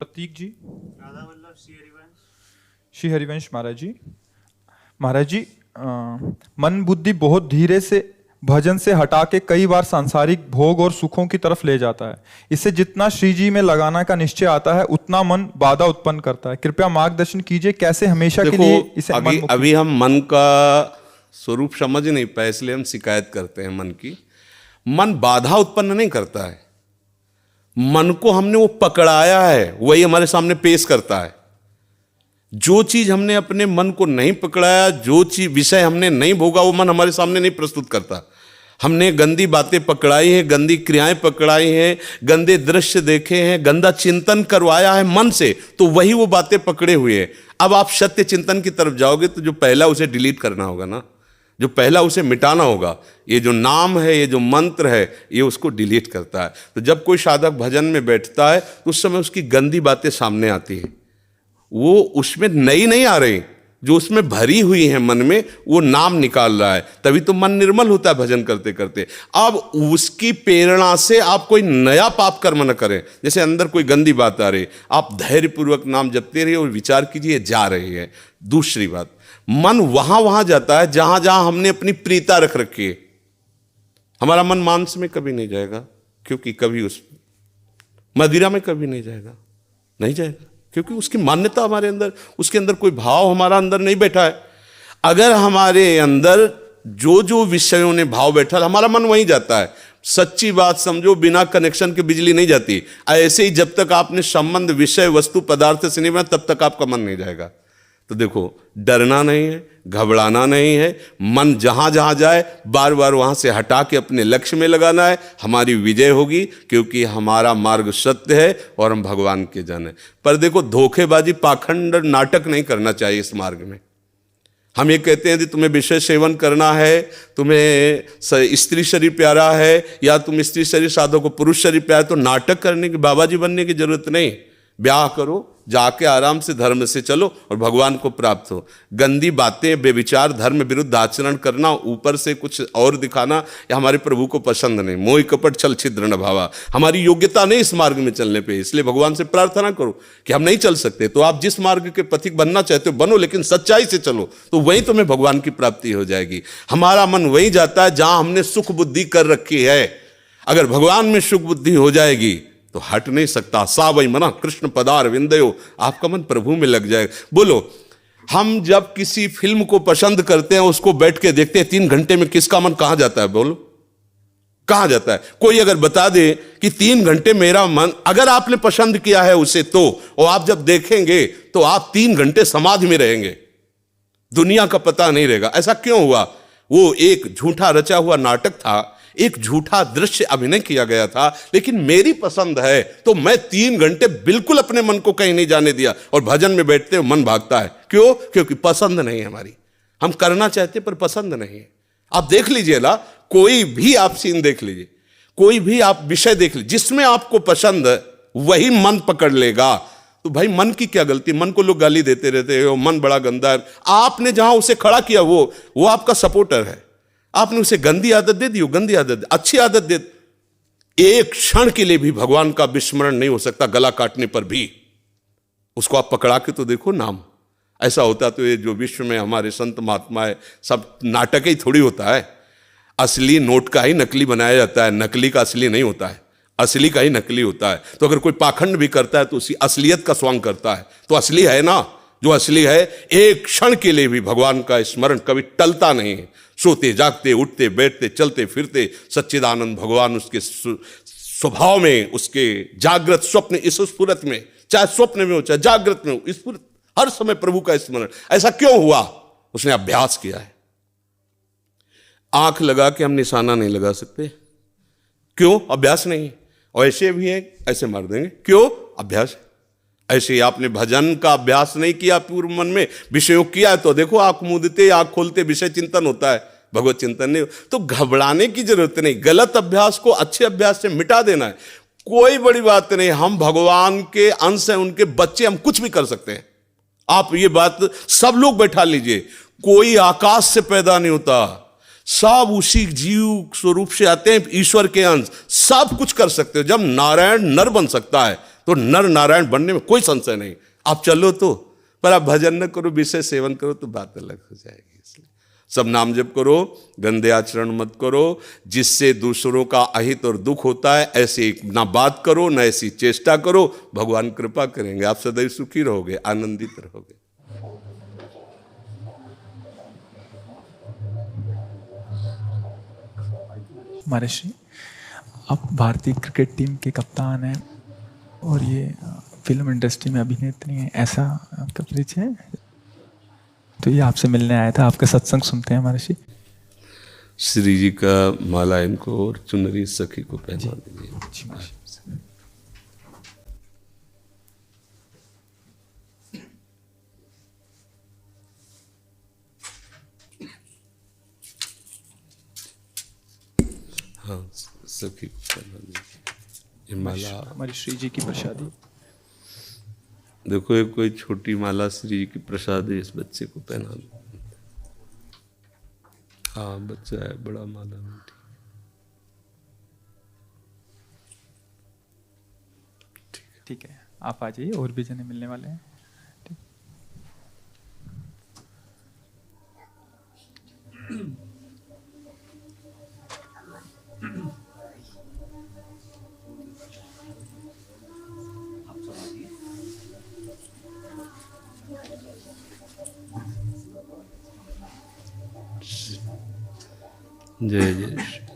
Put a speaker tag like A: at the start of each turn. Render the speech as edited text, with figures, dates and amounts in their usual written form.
A: प्रतीक जी।
B: राधा वल्लभ
A: श्री हरिवंश महाराज जी। महाराज जी, मन बुद्धि बहुत धीरे से भजन से हटा के कई बार सांसारिक भोग और सुखों की तरफ ले जाता है। इससे जितना श्री जी में लगाना का निश्चय आता है उतना मन बाधा उत्पन्न करता है। कृपया मार्गदर्शन कीजिए कैसे हमेशा के लिए इसे
C: अभी हम मन का स्वरूप समझ नहीं पाए, इसलिए हम शिकायत करते हैं मन की। मन बाधा उत्पन्न नहीं करता है, मन को हमने वो पकड़ाया है, वही हमारे सामने पेश करता है। जो चीज हमने अपने मन को नहीं पकड़ाया, जो चीज विषय हमने नहीं भोगा, वो मन हमारे सामने नहीं प्रस्तुत करता। हमने गंदी बातें पकड़ाई हैं, गंदी क्रियाएं पकड़ाई हैं, गंदे दृश्य देखे हैं, गंदा चिंतन करवाया है मन से, तो वही वो बातें पकड़े हुए हैं। अब आप सत्य चिंतन की तरफ जाओगे तो जो पहला उसे डिलीट करना होगा ना, जो पहला उसे मिटाना होगा। ये जो नाम है, ये जो मंत्र है, ये उसको डिलीट करता है। तो जब कोई साधक भजन में बैठता है तो उस समय उसकी गंदी बातें सामने आती हैं, वो उसमें नई नहीं आ रही, जो उसमें भरी हुई है मन में, वो नाम निकाल रहा है। तभी तो मन निर्मल होता है भजन करते करते। अब उसकी प्रेरणा से आप कोई नया पाप कर्म न करें। जैसे अंदर कोई गंदी बात आ रही, आप धैर्यपूर्वक नाम जपते रहिए और विचार कीजिए जा रही है। दूसरी बात, मन वहां जाता है जहां जहां हमने अपनी प्रीता रख रखी है। हमारा मन मांस में कभी नहीं जाएगा, क्योंकि कभी उस मदिरा में कभी नहीं जाएगा, नहीं जाएगा, क्योंकि उसकी मान्यता हमारे अंदर, उसके अंदर कोई भाव हमारा अंदर नहीं बैठा है। अगर हमारे अंदर जो जो विषयों ने भाव बैठा, हमारा मन वहीं जाता है। सच्ची बात समझो, बिना कनेक्शन के बिजली नहीं जाती। ऐसे ही जब तक आपने संबंध विषय वस्तु पदार्थ से नहीं बना, तब तक आपका मन नहीं जाएगा। तो देखो, डरना नहीं है, घबराना नहीं है। मन जहां जहां जाए बार बार वहां से हटा के अपने लक्ष्य में लगाना है। हमारी विजय होगी, क्योंकि हमारा मार्ग सत्य है और हम भगवान के जन हैं। पर देखो, धोखेबाजी, पाखंड, नाटक नहीं करना चाहिए इस मार्ग में। हम ये कहते हैं कि तुम्हें विषय सेवन करना है, तुम्हें स्त्री शरीर प्यारा है, या तुम स्त्री शरीर साधो को पुरुष शरीर प्यारा, तो नाटक करने की, बाबा जी बनने की जरूरत नहीं। ब्याह करो, जाके आराम से धर्म से चलो और भगवान को प्राप्त हो। गंदी बातें, बेविचार, धर्म विरुद्ध आचरण करना, ऊपर से कुछ और दिखाना, या हमारे प्रभु को पसंद नहीं। मोह कपट छल छिद्र न भावा, हमारी योग्यता नहीं इस मार्ग में चलने पे। इसलिए भगवान से प्रार्थना करो कि हम नहीं चल सकते, तो आप जिस मार्ग के पथिक बनना चाहते हो बनो, लेकिन सच्चाई से चलो, तो वहीं तुम्हें भगवान की प्राप्ति हो जाएगी। हमारा मन वहीं जाता है जहां हमने सुख बुद्धि कर रखी है। अगर भगवान में सुख बुद्धि हो जाएगी तो हट नहीं सकता। सा वही मना कृष्ण पदार विंदयो, आपका मन प्रभु में लग जाएगा। बोलो, हम जब किसी फिल्म को पसंद करते हैं, उसको बैठ के देखते हैं, 3 घंटे में किसका मन कहां जाता है? बोलो, कहां जाता है? कोई अगर बता दे कि 3 घंटे मेरा मन, अगर आपने पसंद किया है उसे, तो और आप जब देखेंगे तो आप 3 घंटे समाधि में रहेंगे, दुनिया का पता नहीं रहेगा। ऐसा क्यों हुआ? वो एक झूठा रचा हुआ नाटक था, एक झूठा दृश्य अभिनय किया गया था। लेकिन मेरी पसंद है तो मैं 3 घंटे बिल्कुल अपने मन को कहीं नहीं जाने दिया, और भजन में बैठते हो मन भागता है। क्यों? क्योंकि पसंद नहीं है हमारी। हम करना चाहते पर पसंद नहीं है। आप देख लीजिए ना, कोई भी आप सीन देख लीजिए, कोई भी आप विषय देख लीजिए, जिसमें आपको पसंद है वही मन पकड़ लेगा। तो भाई, मन की क्या गलती? मन को लोग गाली देते रहते हो, मन बड़ा गंदा है। आपने जहां उसे खड़ा किया, वो आपका सपोर्टर है। आपने उसे गंदी आदत दे दी, गंदी आदत, अच्छी आदत दे। एक क्षण के लिए भी भगवान का विस्मरण नहीं हो सकता, गला काटने पर भी। उसको आप पकड़ा के तो देखो नाम। ऐसा होता तो ये जो विश्व में हमारे संत महात्मा है, सब नाटक ही थोड़ी होता है। असली नोट का ही नकली बनाया जाता है, नकली का असली नहीं होता है, असली का ही नकली होता है। तो अगर कोई पाखंड भी करता है तो उसी असलियत का स्वांग करता है, तो असली है ना। जो असली है, एक क्षण के लिए भी भगवान का स्मरण कभी टलता नहीं है। सोते जागते, उठते बैठते, चलते फिरते सच्चिदानंद भगवान उसके स्वभाव में, उसके जागृत स्वप्न, इस स्फुरत में, चाहे स्वप्न में हो चाहे जागृत में हो, स्फुरत, हर समय प्रभु का स्मरण। ऐसा क्यों हुआ? उसने अभ्यास किया है। आंख लगा के हम निशाना नहीं लगा सकते, क्यों? अभ्यास नहीं। और ऐसे भी है, ऐसे मार देंगे, क्यों? अभ्यास। ऐसे ही आपने भजन का अभ्यास नहीं किया, पूर्व मन में विषयों किया, तो देखो आंख मूंदते, आंख खोलते विषय चिंतन होता है, भगवत चिंतन नहीं। तो घबराने की जरूरत नहीं, गलत अभ्यास को अच्छे अभ्यास से मिटा देना है। कोई बड़ी बात नहीं, हम भगवान के अंश हैं, उनके बच्चे, हम कुछ भी कर सकते हैं। आप ये बात सब लोग बैठा लीजिए, कोई आकाश से पैदा नहीं होता, सब उसी जीव स्वरूप से आते हैं, ईश्वर के अंश। सब कुछ कर सकते हो। जब नारायण नर बन सकता है तो नर नारायण बनने में कोई संशय नहीं। आप चलो तो, पर आप भजन न करो, विषय सेवन करो तो बात अलग हो जाएगी। इसलिए सब नाम जप करो, गंदे आचरण मत करो, जिससे दूसरों का अहित और दुख होता है ऐसी ना बात करो, ना ऐसी चेष्टा करो। भगवान कृपा करेंगे, आप सदैव सुखी रहोगे, आनंदित रहोगे।
A: महर्षि, आप भारतीय क्रिकेट टीम के कप्तान हैं और ये फिल्म इंडस्ट्री में अभिनेत्री हैं, ऐसा आपका परिचय है? तो ये आपसे मिलने आया था, आपका सत्संग सुनते हैं महर्षि।
C: श्री जी का माला इनको और चुनरी सखी को पहना दीजिए।
A: जी महर्षि।
C: हाँ, सखी को पहना दीजिए। ये माला
A: हमारी श्री जी की प्रसादी।
C: देखो, ये कोई छोटी माला श्री जी की प्रसाद है, इस बच्चे को पहना दो। हाँ, बच्चा है, बड़ा माला नहीं।
A: ठीक है, आप आ जाइए, और भी जने मिलने वाले हैं।
C: जय जय श्री